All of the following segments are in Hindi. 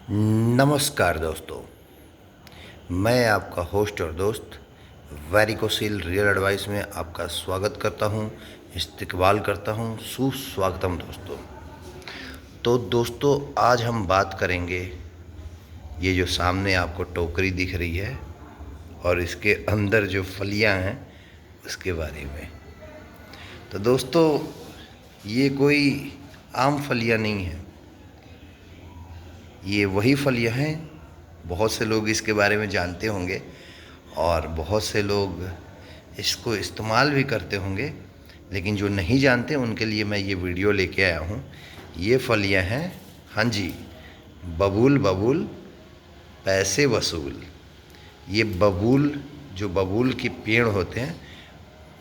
नमस्कार दोस्तों, मैं आपका होस्ट और दोस्त वैरिकोसिल रियल एडवाइस में आपका स्वागत करता हूं, इस्तकबाल करता हूं, सुस्वागतम दोस्तों। तो दोस्तों, आज हम बात करेंगे, ये जो सामने आपको टोकरी दिख रही है और इसके अंदर जो फलियां हैं उसके बारे में। तो दोस्तों, ये कोई आम फलियां नहीं है, ये वही फलियां हैं। बहुत से लोग इसके बारे में जानते होंगे और बहुत से लोग इसको इस्तेमाल भी करते होंगे, लेकिन जो नहीं जानते उनके लिए मैं ये वीडियो लेके आया हूँ। ये फलियां हैं, हाँ जी, बबूल बबूल पैसे वसूल। ये बबूल, जो बबूल के पेड़ होते हैं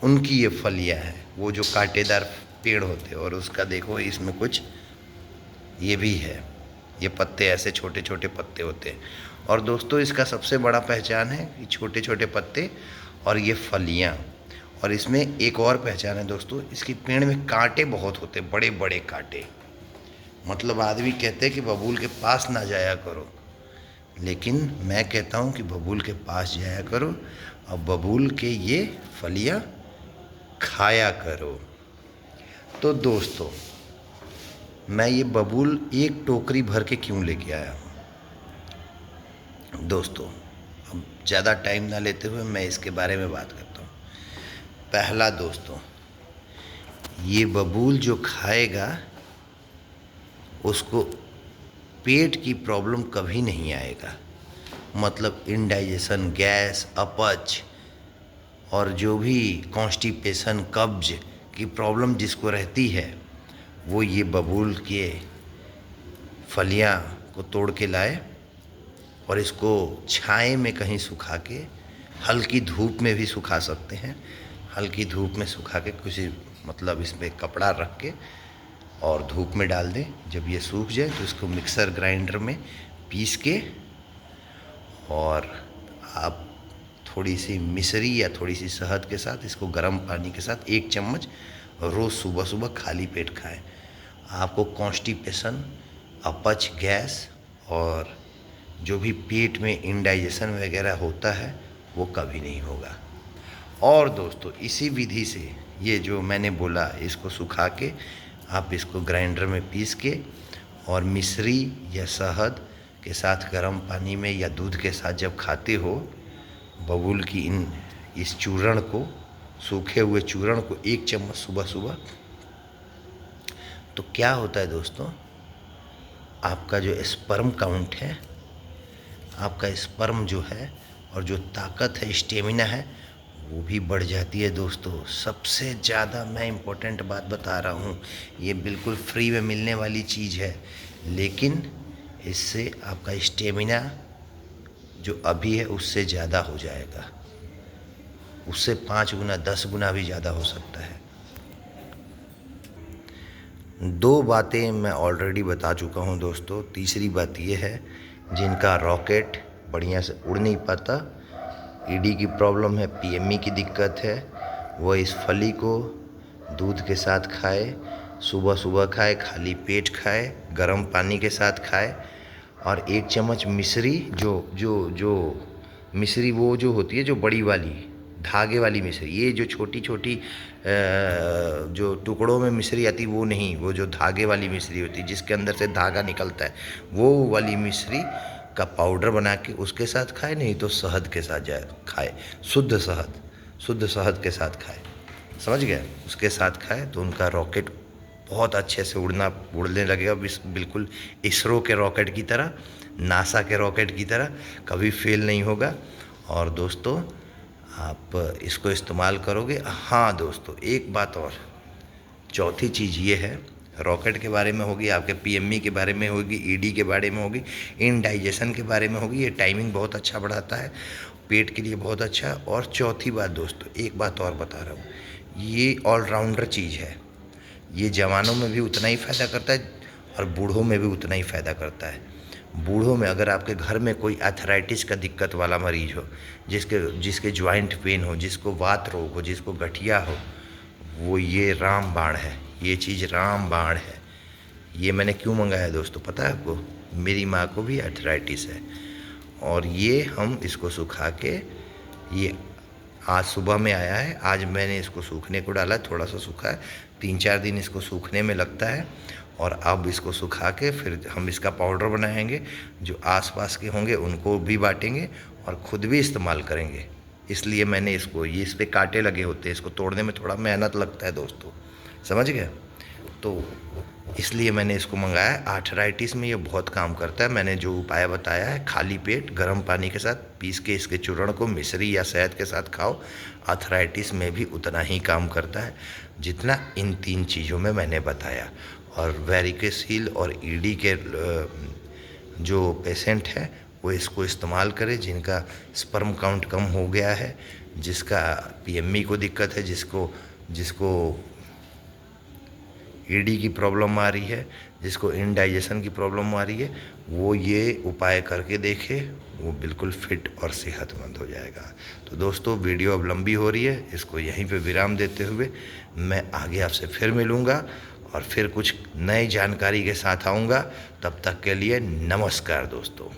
उनकी ये फलियां हैं, वो जो कांटेदार पेड़ होते हैं। और उसका देखो, इसमें कुछ ये भी है, ये पत्ते ऐसे छोटे छोटे पत्ते होते हैं। और दोस्तों, इसका सबसे बड़ा पहचान है कि छोटे छोटे पत्ते और ये फलियां। और इसमें एक और पहचान है दोस्तों, इसकी पेड़ में कांटे बहुत होते हैं, बड़े बड़े कांटे। मतलब आदमी कहते हैं कि बबूल के पास ना जाया करो, लेकिन मैं कहता हूँ कि बबूल के पास जाया करो और बबूल के ये फलियां खाया करो। तो दोस्तों, मैं ये बबूल एक टोकरी भर के क्यों लेके आया हूँ दोस्तों, अब ज़्यादा टाइम ना लेते हुए मैं इसके बारे में बात करता हूँ। पहला दोस्तों, ये बबूल जो खाएगा उसको पेट की प्रॉब्लम कभी नहीं आएगा। मतलब इंडाइजेशन, गैस, अपच और जो भी कॉन्स्टिपेशन, कब्ज की प्रॉब्लम जिसको रहती है, वो ये बबूल के फलियां को तोड़ के लाए और इसको छाए में कहीं सुखा के, हल्की धूप में भी सुखा सकते हैं, हल्की धूप में सुखा के किसी, मतलब इसमें कपड़ा रख के और धूप में डाल दें। जब ये सूख जाए तो इसको मिक्सर ग्राइंडर में पीस के, और आप थोड़ी सी मिश्री या थोड़ी सी शहद के साथ इसको गर्म पानी के साथ 1 चम्मच रोज़ सुबह सुबह खाली पेट खाएं। आपको कॉन्स्टिपेशन, अपच, गैस और जो भी पेट में इंडाइजेशन वगैरह होता है वो कभी नहीं होगा। और दोस्तों, इसी विधि से ये जो मैंने बोला, इसको सुखा के आप इसको ग्राइंडर में पीस के और मिश्री या शहद के साथ गर्म पानी में या दूध के साथ जब खाते हो, बबूल की इस चूर्ण को, सूखे हुए चूर्ण को 1 चम्मच सुबह सुबह, तो क्या होता है दोस्तों, आपका जो स्पर्म काउंट है, आपका स्पर्म जो है और जो ताकत है, स्टेमिना है, वो भी बढ़ जाती है दोस्तों। सबसे ज़्यादा मैं इम्पोर्टेंट बात बता रहा हूँ, ये बिल्कुल फ्री में मिलने वाली चीज़ है, लेकिन इससे आपका स्टेमिना जो अभी है उससे ज़्यादा हो जाएगा, उससे 5 गुना 10 गुना भी ज़्यादा हो सकता है। 2 बातें मैं ऑलरेडी बता चुका हूँ दोस्तों। तीसरी बात ये है, जिनका रॉकेट बढ़िया से उड़ नहीं पाता, ईडी की प्रॉब्लम है, पीएमई की दिक्कत है, वो इस फली को दूध के साथ खाए, सुबह सुबह खाए, खाली पेट खाए, गर्म पानी के साथ खाए, और 1 चम्मच मिश्री, जो जो जो मिश्री वो जो होती है, जो बड़ी वाली धागे वाली मिश्री, ये जो छोटी छोटी जो टुकड़ों में मिश्री आती, वो नहीं, वो जो धागे वाली मिश्री होती है जिसके अंदर से धागा निकलता है, वो वाली मिश्री का पाउडर बना के उसके साथ खाए, नहीं तो शहद के साथ जाए खाए, शुद्ध शहद के साथ खाए, समझ गए, उसके साथ खाए तो उनका रॉकेट बहुत अच्छे से उड़ने लगेगा, बिल्कुल इसरो के रॉकेट की तरह, नासा के रॉकेट की तरह, कभी फेल नहीं होगा। और दोस्तों, आप इसको इस्तेमाल करोगे। हाँ दोस्तों, एक बात और, चौथी चीज़ ये है, रॉकेट के बारे में होगी, आपके पीएमई के बारे में होगी, ईडी के बारे में होगी, इंडाइजेशन के बारे में होगी। ये टाइमिंग बहुत अच्छा बढ़ाता है, पेट के लिए बहुत अच्छा है। और चौथी बात दोस्तों, एक बात और बता रहा हूँ, ये ऑलराउंडर चीज़ है, ये जवानों में भी उतना ही फ़ायदा करता है और बूढ़ों में भी उतना ही फ़ायदा करता है। बूढ़ों में अगर आपके घर में कोई आर्थराइटिस का दिक्कत वाला मरीज हो, जिसके जॉइंट पेन हो, जिसको वात रोग हो, जिसको गठिया हो, वो ये रामबाण है, ये चीज़ रामबाण है। ये मैंने क्यों मंगाया दोस्तों, पता है आपको? मेरी माँ को भी अर्थराइटिस है। और ये हम इसको सुखा के, ये आज सुबह में आया है, आज मैंने इसको सूखने को डाला, थोड़ा सा सूखा है, 3-4 दिन इसको सूखने में लगता है। और अब इसको सुखा के फिर हम इसका पाउडर बनाएंगे, जो आसपास के होंगे उनको भी बांटेंगे और ख़ुद भी इस्तेमाल करेंगे। इसलिए मैंने इसको, ये इस पर कांटे लगे होते हैं, इसको तोड़ने में थोड़ा मेहनत लगता है दोस्तों, समझ गए? तो इसलिए मैंने इसको मंगाया। आर्थराइटिस में ये बहुत काम करता है। मैंने जो उपाय बताया है, खाली पेट गर्म पानी के साथ पीस के इसके चूर्ण को मिश्री या शहद के साथ खाओ। आर्थराइटिस में भी उतना ही काम करता है जितना इन 3 चीज़ों में मैंने बताया। और वेरिकोस हील और ईडी के जो पेशेंट हैं वो इसको इस्तेमाल करें, जिनका स्पर्म काउंट कम हो गया है, जिसका पीएमई को दिक्कत है, जिसको ईडी की प्रॉब्लम आ रही है, जिसको इनडाइजेशन की प्रॉब्लम आ रही है, वो ये उपाय करके देखे, वो बिल्कुल फिट और सेहतमंद हो जाएगा। तो दोस्तों, वीडियो अब लंबी हो रही है, इसको यहीं पे विराम देते हुए मैं आगे आपसे फिर मिलूँगा और फिर कुछ नई जानकारी के साथ आऊँगा। तब तक के लिए नमस्कार दोस्तों।